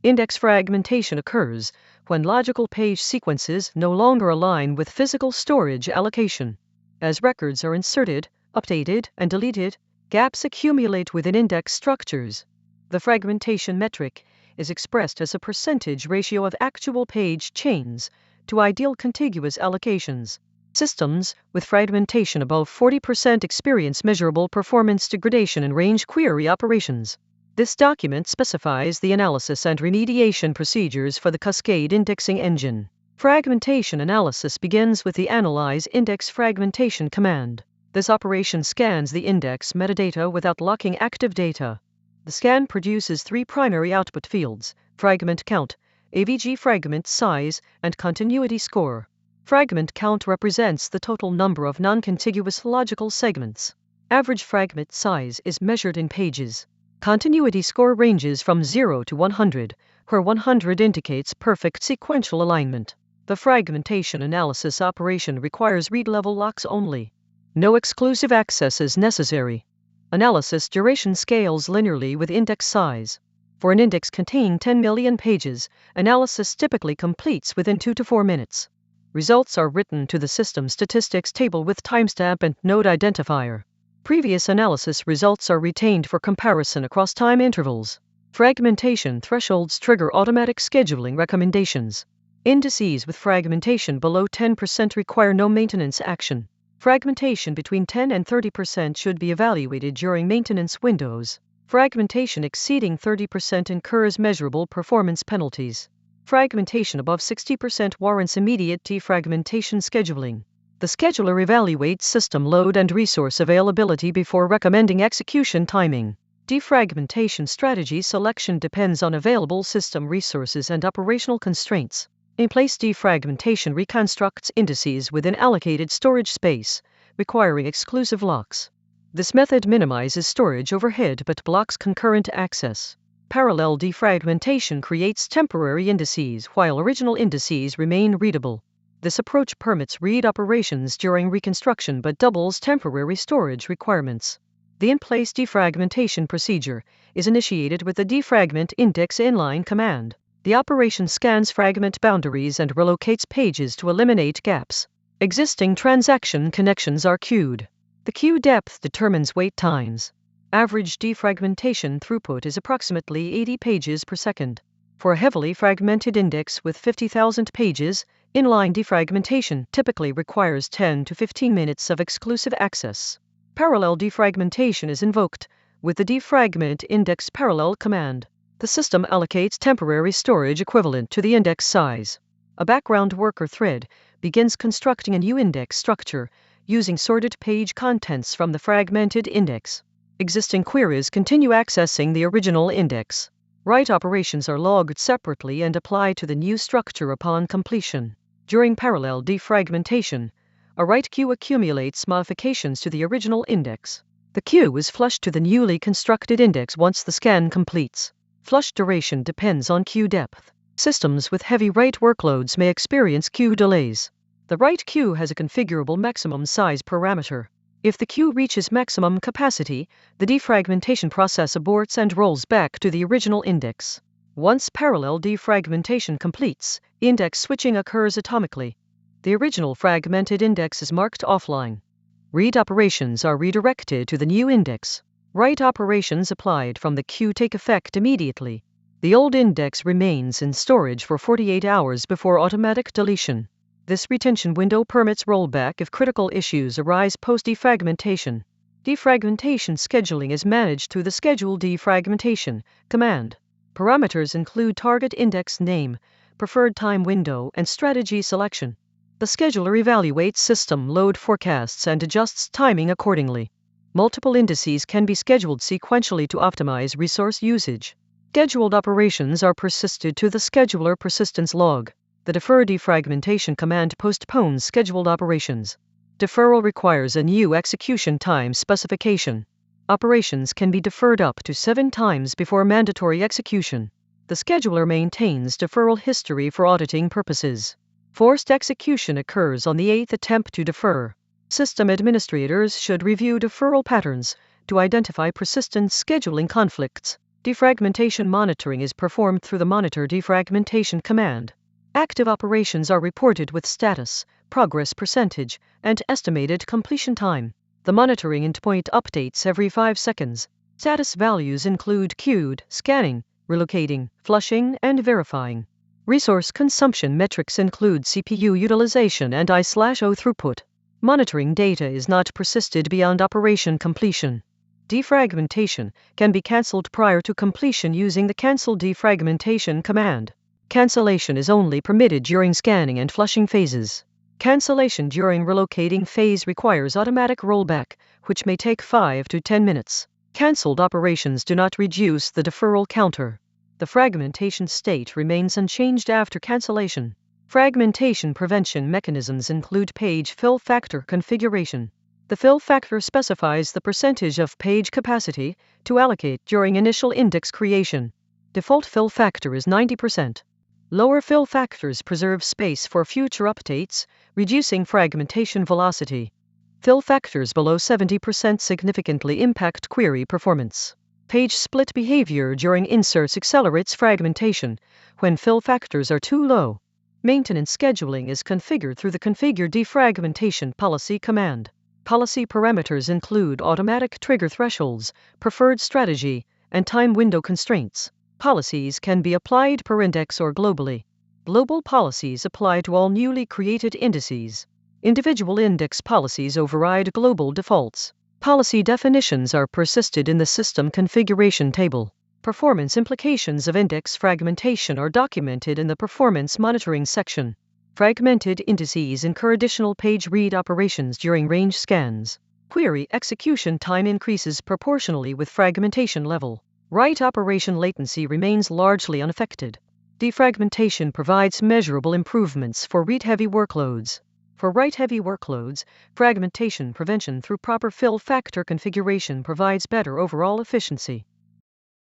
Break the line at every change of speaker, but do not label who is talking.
Index fragmentation occurs when logical page sequences no longer align with physical storage allocation. As records are inserted, updated, and deleted, gaps accumulate within index structures. The fragmentation metric is expressed as a percentage ratio of actual page chains to ideal contiguous allocations. Systems with fragmentation above 40% experience measurable performance degradation in range query operations. This document specifies the analysis and remediation procedures for the Cascade indexing engine. Fragmentation analysis begins with the Analyze Index Fragmentation command. This operation scans the index metadata without locking active data. The scan produces three primary output fields: fragment count, AVG fragment size, and continuity score. Fragment count represents the total number of non-contiguous logical segments. Average fragment size is measured in pages. Continuity score ranges from 0 to 100, where 100 indicates perfect sequential alignment. The fragmentation analysis operation requires read-level locks only. No exclusive access is necessary. Analysis duration scales linearly with index size. For an index containing 10 million pages, analysis typically completes within 2 to 4 minutes. Results are written to the system statistics table with timestamp and node identifier. Previous analysis results are retained for comparison across time intervals. Fragmentation thresholds trigger automatic scheduling recommendations. Indices with fragmentation below 10% require no maintenance action. Fragmentation between 10 and 30% should be evaluated during maintenance windows. Fragmentation exceeding 30% incurs measurable performance penalties. Fragmentation above 60% warrants immediate defragmentation scheduling. The scheduler evaluates system load and resource availability before recommending execution timing. Defragmentation strategy selection depends on available system resources and operational constraints. In-place defragmentation reconstructs indices within allocated storage space, requiring exclusive locks. This method minimizes storage overhead but blocks concurrent access. Parallel defragmentation creates temporary indices while original indices remain readable. This approach permits read operations during reconstruction but doubles temporary storage requirements. The in-place defragmentation procedure is initiated with the defragment index inline command. The operation scans fragment boundaries and relocates pages to eliminate gaps. Existing transaction connections are queued. The queue depth determines wait times. Average defragmentation throughput is approximately 80 pages per second. For a heavily fragmented index with 50,000 pages, inline defragmentation typically requires 10 to 15 minutes of exclusive access. Parallel defragmentation is invoked with the defragment index parallel command. The system allocates temporary storage equivalent to the index size. A background worker thread begins constructing a new index structure using sorted page contents from the fragmented index. Existing queries continue accessing the original index. Write operations are logged separately and apply to the new structure upon completion. During parallel defragmentation, a write queue accumulates modifications to the original index. The queue is flushed to the newly constructed index once the scan completes. Flush duration depends on queue depth. Systems with heavy write workloads may experience queue delays. The write queue has a configurable maximum size parameter. If the queue reaches maximum capacity, the defragmentation process aborts and rolls back to the original index. Once parallel defragmentation completes, index switching occurs atomically. The original fragmented index is marked offline. Read operations are redirected to the new index. Write operations applied from the queue take effect immediately. The old index remains in storage for 48 hours before automatic deletion. This retention window permits rollback if critical issues arise post-defragmentation. Defragmentation scheduling is managed through the Schedule Defragmentation command. Parameters include target index name, preferred time window, and strategy selection. The scheduler evaluates system load forecasts and adjusts timing accordingly. Multiple indices can be scheduled sequentially to optimize resource usage. Scheduled operations are persisted to the scheduler persistence log. The defer defragmentation command postpones scheduled operations. Deferral requires a new execution time specification. Operations can be deferred up to 7 times before mandatory execution. The scheduler maintains deferral history for auditing purposes. Forced execution occurs on the 8th attempt to defer. System administrators should review deferral patterns to identify persistent scheduling conflicts. Defragmentation monitoring is performed through the Monitor Defragmentation command. Active operations are reported with status, progress percentage, and estimated completion time. The monitoring endpoint updates every 5 seconds. Status values include queued, scanning, relocating, flushing, and verifying. Resource consumption metrics include CPU utilization and I/O throughput. Monitoring data is not persisted beyond operation completion. Defragmentation can be cancelled prior to completion using the Cancel Defragmentation command. Cancellation is only permitted during scanning and flushing phases. Cancellation during relocating phase requires automatic rollback, which may take 5 to 10 minutes. Cancelled operations do not reduce the deferral counter. The fragmentation state remains unchanged after cancellation. Fragmentation prevention mechanisms include page fill factor configuration. The fill factor specifies the percentage of page capacity to allocate during initial index creation. Default fill factor is 90%. Lower fill factors preserve space for future updates, reducing fragmentation velocity. Fill factors below 70% significantly impact query performance. Page split behavior during inserts accelerates fragmentation when fill factors are too low. Maintenance scheduling is configured through the Configure Defragmentation policy command. Policy parameters include automatic trigger thresholds, preferred strategy, and time window constraints. Policies can be applied per index or globally. Global policies apply to all newly created indices. Individual index policies override global defaults. Policy definitions are persisted in the system configuration table. Performance implications of index fragmentation are documented in the performance monitoring section. Fragmented indices incur additional page read operations during range scans. Query execution time increases proportionally with fragmentation level. Write operation latency remains largely unaffected. Defragmentation provides measurable improvements for read-heavy workloads. For write-heavy workloads, fragmentation prevention through proper fill factor configuration provides better overall efficiency.